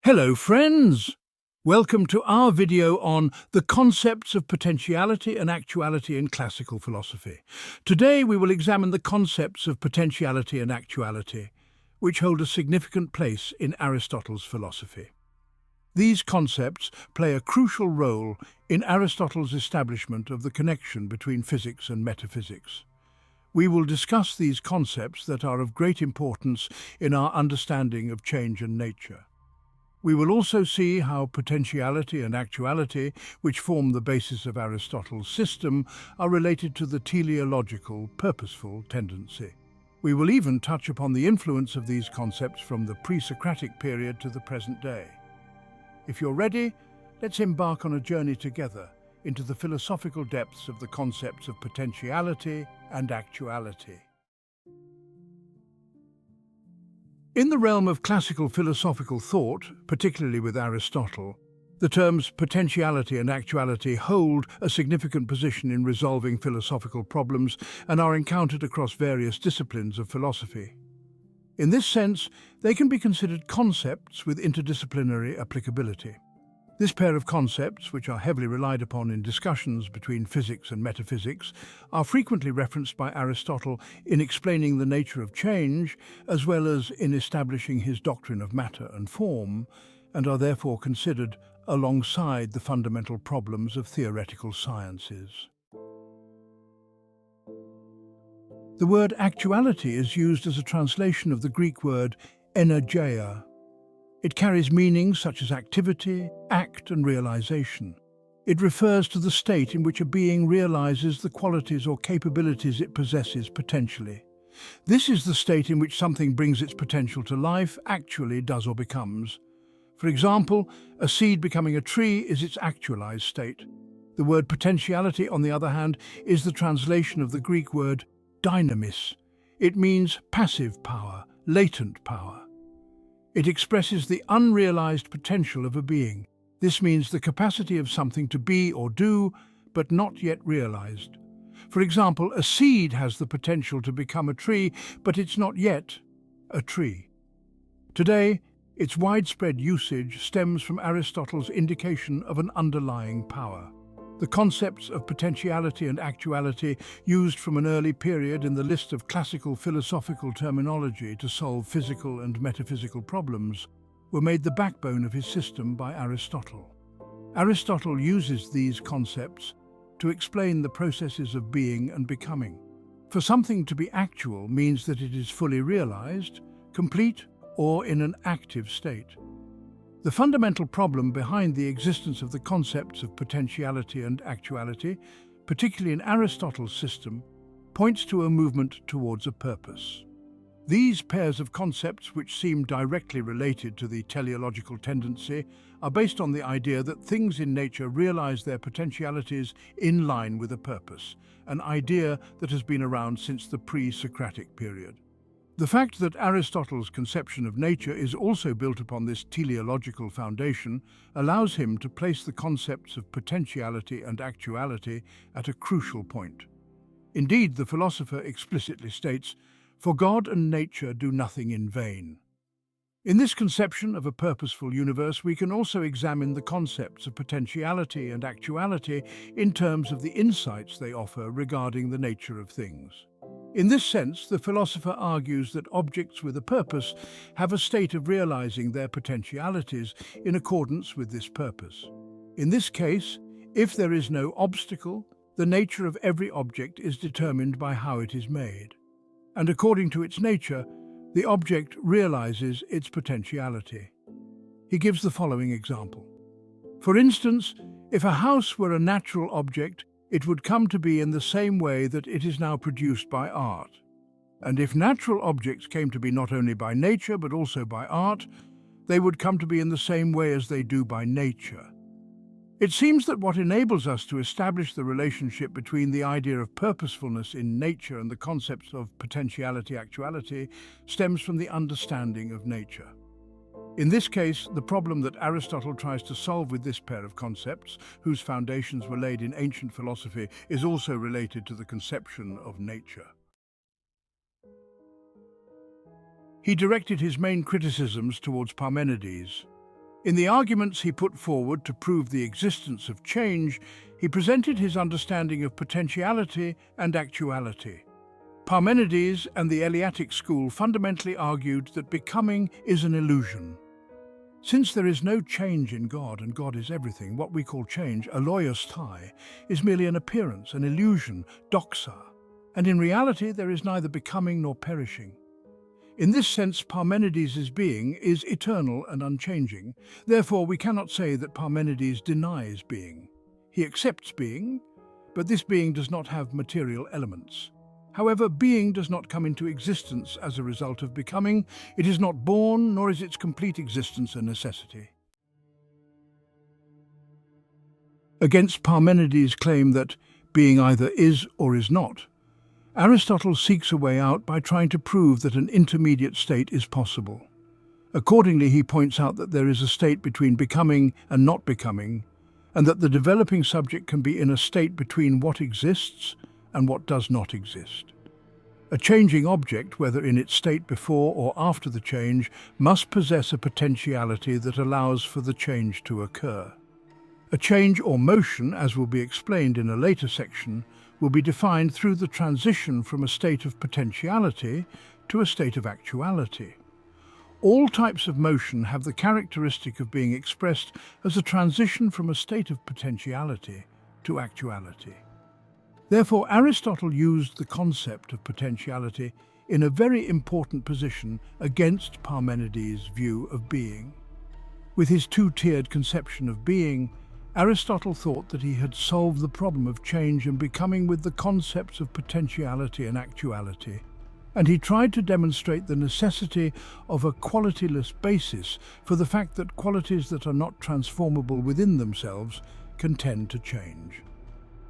Hello friends! Welcome to our video on the concepts of potentiality and actuality in classical philosophy. Today we will examine the concepts of potentiality and actuality, which hold a significant place in Aristotle's philosophy. These concepts play a crucial role in Aristotle's establishment of the connection between physics and metaphysics. We will discuss these concepts that are of great importance in our understanding of change and nature. We will also see how potentiality and actuality, which form the basis of Aristotle's system, are related to the teleological, purposeful tendency. We will even touch upon the influence of these concepts from the pre-Socratic period to the present day. If you're ready, let's embark on a journey together into the philosophical depths of the concepts of potentiality and actuality. In the realm of classical philosophical thought, particularly with Aristotle, the terms potentiality and actuality hold a significant position in resolving philosophical problems and are encountered across various disciplines of philosophy. In this sense, they can be considered concepts with interdisciplinary applicability. This pair of concepts, which are heavily relied upon in discussions between physics and metaphysics, are frequently referenced by Aristotle in explaining the nature of change, as well as in establishing his doctrine of matter and form, and are therefore considered alongside the fundamental problems of theoretical sciences. The word actuality is used as a translation of the Greek word energeia. It carries meanings such as activity, act, and realization. It refers to the state in which a being realizes the qualities or capabilities it possesses potentially. This is the state in which something brings its potential to life, actually does or becomes. For example, a seed becoming a tree is its actualized state. The word potentiality, on the other hand, is the translation of the Greek word dynamis. It means passive power, latent power. It expresses the unrealized potential of a being. This means the capacity of something to be or do, but not yet realized. For example, a seed has the potential to become a tree, but it's not yet a tree. Today, its widespread usage stems from Aristotle's indication of an underlying power. The concepts of potentiality and actuality, used from an early period in the list of classical philosophical terminology to solve physical and metaphysical problems, were made the backbone of his system by Aristotle. Aristotle uses these concepts to explain the processes of being and becoming. For something to be actual means that it is fully realized, complete, or in an active state. The fundamental problem behind the existence of the concepts of potentiality and actuality, particularly in Aristotle's system, points to a movement towards a purpose. These pairs of concepts, which seem directly related to the teleological tendency, are based on the idea that things in nature realize their potentialities in line with a purpose, an idea that has been around since the pre-Socratic period. The fact that Aristotle's conception of nature is also built upon this teleological foundation allows him to place the concepts of potentiality and actuality at a crucial point. Indeed, the philosopher explicitly states, "For God and nature do nothing in vain." In this conception of a purposeful universe, we can also examine the concepts of potentiality and actuality in terms of the insights they offer regarding the nature of things. In this sense, the philosopher argues that objects with a purpose have a state of realizing their potentialities in accordance with this purpose. In this case, if there is no obstacle, the nature of every object is determined by how it is made. And according to its nature, the object realizes its potentiality. He gives the following example. For instance, if a house were a natural object, it would come to be in the same way that it is now produced by art. And if natural objects came to be not only by nature but also by art, they would come to be in the same way as they do by nature. It seems that what enables us to establish the relationship between the idea of purposefulness in nature and the concepts of potentiality-actuality stems from the understanding of nature. In this case, the problem that Aristotle tries to solve with this pair of concepts, whose foundations were laid in ancient philosophy, is also related to the conception of nature. He directed his main criticisms towards Parmenides. In the arguments he put forward to prove the existence of change, he presented his understanding of potentiality and actuality. Parmenides and the Eleatic school fundamentally argued that becoming is an illusion. Since there is no change in God and God is everything, what we call change, aloiostai, is merely an appearance, an illusion, doxa, and in reality there is neither becoming nor perishing. In this sense, Parmenides' being is eternal and unchanging. Therefore, we cannot say that Parmenides denies being. He accepts being, but this being does not have material elements. However, being does not come into existence as a result of becoming. It is not born, nor is its complete existence a necessity. Against Parmenides' claim that being either is or is not, Aristotle seeks a way out by trying to prove that an intermediate state is possible. Accordingly, he points out that there is a state between becoming and not becoming, and that the developing subject can be in a state between what exists and what does not exist. A changing object, whether in its state before or after the change, must possess a potentiality that allows for the change to occur. A change or motion, as will be explained in a later section, will be defined through the transition from a state of potentiality to a state of actuality. All types of motion have the characteristic of being expressed as a transition from a state of potentiality to actuality. Therefore, Aristotle used the concept of potentiality in a very important position against Parmenides' view of being. With his two-tiered conception of being, Aristotle thought that he had solved the problem of change and becoming with the concepts of potentiality and actuality, and he tried to demonstrate the necessity of a qualityless basis for the fact that qualities that are not transformable within themselves can tend to change.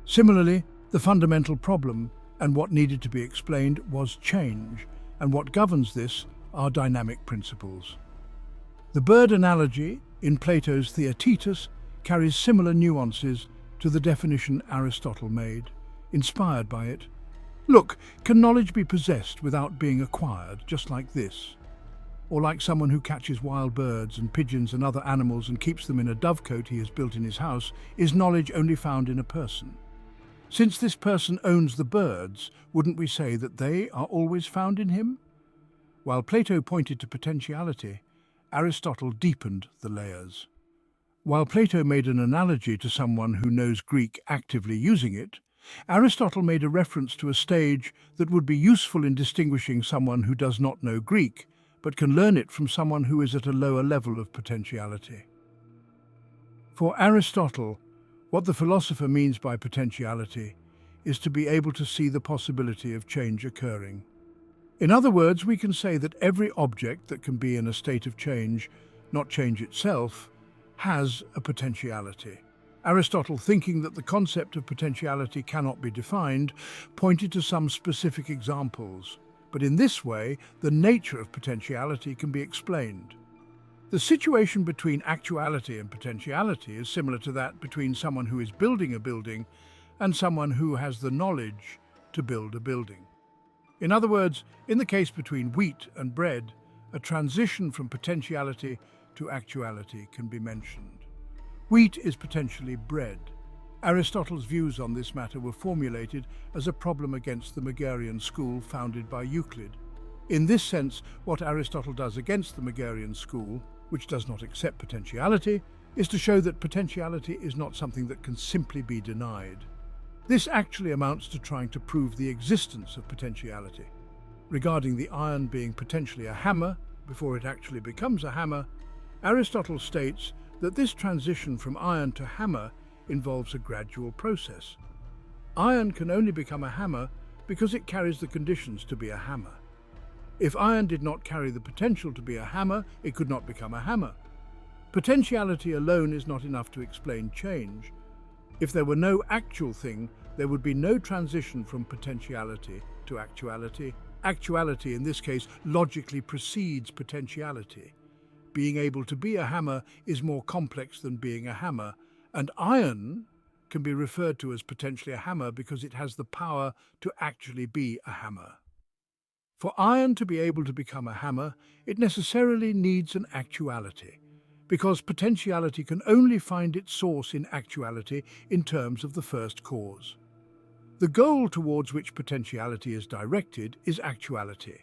Similarly, the fundamental problem, and what needed to be explained, was change, and what governs this are dynamic principles. The bird analogy in Plato's Theaetetus carries similar nuances to the definition Aristotle made, inspired by it. Look, can knowledge be possessed without being acquired, just like this? Or like someone who catches wild birds and pigeons and other animals and keeps them in a dovecote he has built in his house, is knowledge only found in a person? Since this person owns the birds, wouldn't we say that they are always found in him? While Plato pointed to potentiality, Aristotle deepened the layers. While Plato made an analogy to someone who knows Greek actively using it, Aristotle made a reference to a stage that would be useful in distinguishing someone who does not know Greek, but can learn it from someone who is at a lower level of potentiality. For Aristotle, what the philosopher means by potentiality is to be able to see the possibility of change occurring. In other words, we can say that every object that can be in a state of change, not change itself, has a potentiality. Aristotle, thinking that the concept of potentiality cannot be defined, pointed to some specific examples, but in this way, the nature of potentiality can be explained. The situation between actuality and potentiality is similar to that between someone who is building a building and someone who has the knowledge to build a building. In other words, in the case between wheat and bread, a transition from potentiality to actuality can be mentioned. Wheat is potentially bread. Aristotle's views on this matter were formulated as a problem against the Megarian school founded by Euclid. In this sense, what Aristotle does against the Megarian school, which does not accept potentiality, is to show that potentiality is not something that can simply be denied. This actually amounts to trying to prove the existence of potentiality. Regarding the iron being potentially a hammer before it actually becomes a hammer, Aristotle states that this transition from iron to hammer involves a gradual process. Iron can only become a hammer because it carries the conditions to be a hammer. If iron did not carry the potential to be a hammer, it could not become a hammer. Potentiality alone is not enough to explain change. If there were no actual thing, there would be no transition from potentiality to actuality. Actuality, in this case, logically precedes potentiality. Being able to be a hammer is more complex than being a hammer, and iron can be referred to as potentially a hammer because it has the power to actually be a hammer. For iron to be able to become a hammer, it necessarily needs an actuality, because potentiality can only find its source in actuality in terms of the first cause. The goal towards which potentiality is directed is actuality,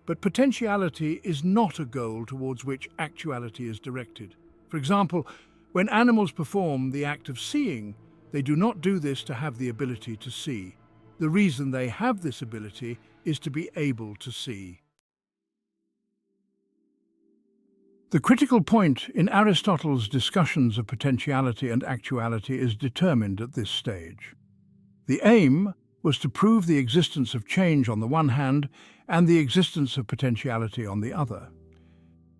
but potentiality is not a goal towards which actuality is directed. For example, when animals perform the act of seeing, they do not do this to have the ability to see. The reason they have this ability is to be able to see. The critical point in Aristotle's discussions of potentiality and actuality is determined at this stage. The aim was to prove the existence of change on the one hand and the existence of potentiality on the other.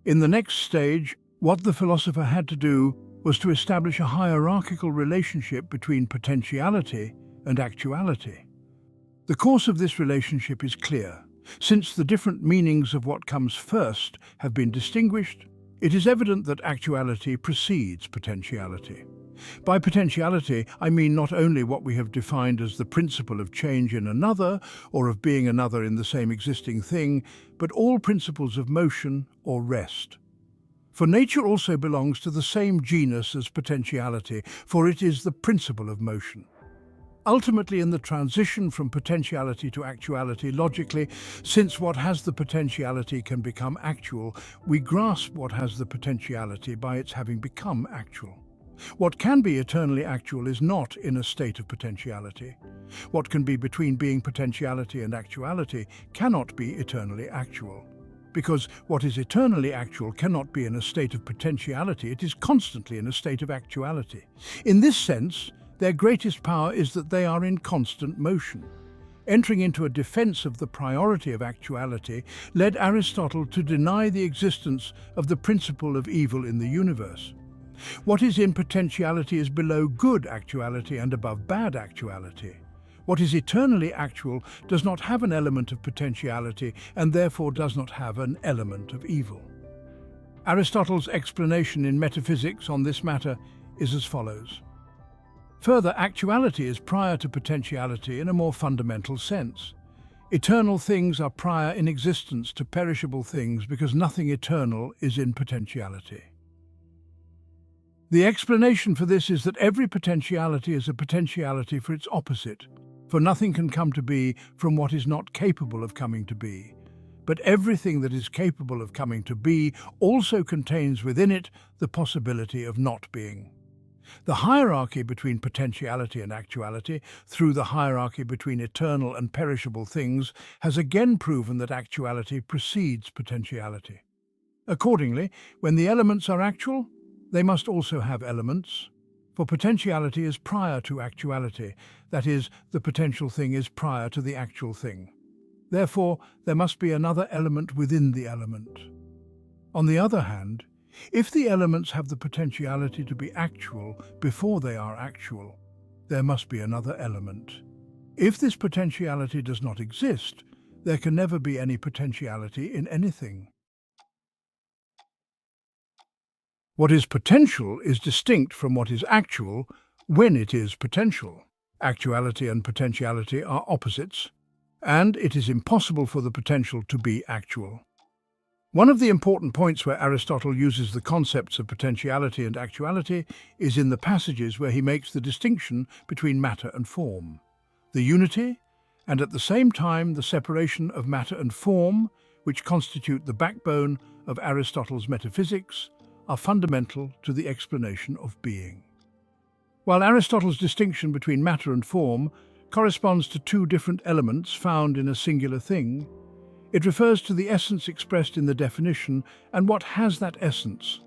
In the next stage, what the philosopher had to do was to establish a hierarchical relationship between potentiality and actuality. The course of this relationship is clear. Since the different meanings of what comes first have been distinguished, it is evident that actuality precedes potentiality. By potentiality, I mean not only what we have defined as the principle of change in another or of being another in the same existing thing, but all principles of motion or rest. For nature also belongs to the same genus as potentiality, for it is the principle of motion. Ultimately, in the transition from potentiality to actuality, logically, since what has the potentiality can become actual, we grasp what has the potentiality by its having become actual. What can be eternally actual is not in a state of potentiality. What can be between being potentiality and actuality cannot be eternally actual. Because what is eternally actual cannot be in a state of potentiality, it is constantly in a state of actuality. In this sense, their greatest power is that they are in constant motion. Entering into a defense of the priority of actuality led Aristotle to deny the existence of the principle of evil in the universe. What is in potentiality is below good actuality and above bad actuality. What is eternally actual does not have an element of potentiality and therefore does not have an element of evil. Aristotle's explanation in metaphysics on this matter is as follows. Further, actuality is prior to potentiality in a more fundamental sense. Eternal things are prior in existence to perishable things because nothing eternal is in potentiality. The explanation for this is that every potentiality is a potentiality for its opposite, for nothing can come to be from what is not capable of coming to be. But everything that is capable of coming to be also contains within it the possibility of not being. The hierarchy between potentiality and actuality, through the hierarchy between eternal and perishable things, has again proven that actuality precedes potentiality. Accordingly, when the elements are actual, they must also have elements, for potentiality is prior to actuality, that is, the potential thing is prior to the actual thing. Therefore, there must be another element within the element. On the other hand, if the elements have the potentiality to be actual before they are actual, there must be another element. If this potentiality does not exist, there can never be any potentiality in anything. What is potential is distinct from what is actual when it is potential. Actuality and potentiality are opposites, and it is impossible for the potential to be actual. One of the important points where Aristotle uses the concepts of potentiality and actuality is in the passages where he makes the distinction between matter and form. The unity, and at the same time the separation of matter and form, which constitute the backbone of Aristotle's metaphysics, are fundamental to the explanation of being. While Aristotle's distinction between matter and form corresponds to two different elements found in a singular thing, it refers to the essence expressed in the definition and what has that essence,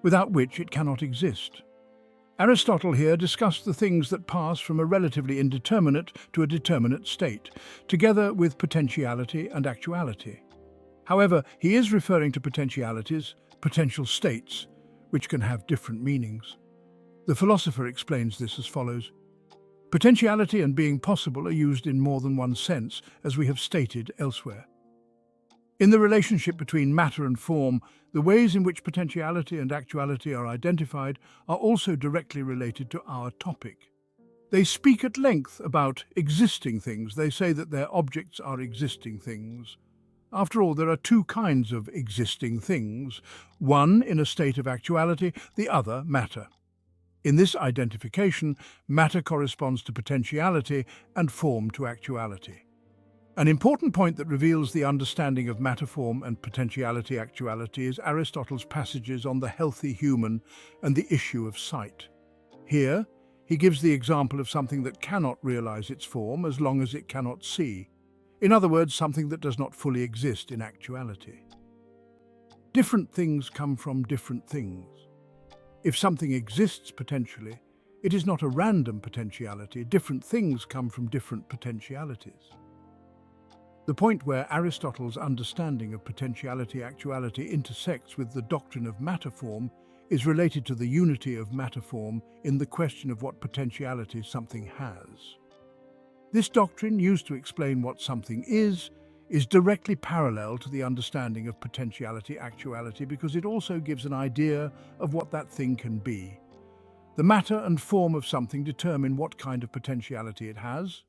without which it cannot exist. Aristotle here discussed the things that pass from a relatively indeterminate to a determinate state, together with potentiality and actuality. However, he is referring to potentialities, potential states, which can have different meanings. The philosopher explains this as follows. Potentiality and being possible are used in more than one sense, as we have stated elsewhere. In the relationship between matter and form, the ways in which potentiality and actuality are identified are also directly related to our topic. They speak at length about existing things. They say that their objects are existing things. After all, there are two kinds of existing things, one in a state of actuality, the other matter. In this identification, matter corresponds to potentiality and form to actuality. An important point that reveals the understanding of matter form and potentiality actuality is Aristotle's passages on the healthy human and the issue of sight. Here, he gives the example of something that cannot realize its form as long as it cannot see. In other words, something that does not fully exist in actuality. Different things come from different things. If something exists potentially, it is not a random potentiality. Different things come from different potentialities. The point where Aristotle's understanding of potentiality actuality intersects with the doctrine of matter form is related to the unity of matter form in the question of what potentiality something has. This doctrine, used to explain what something is directly parallel to the understanding of potentiality actuality because it also gives an idea of what that thing can be. The matter and form of something determine what kind of potentiality it has,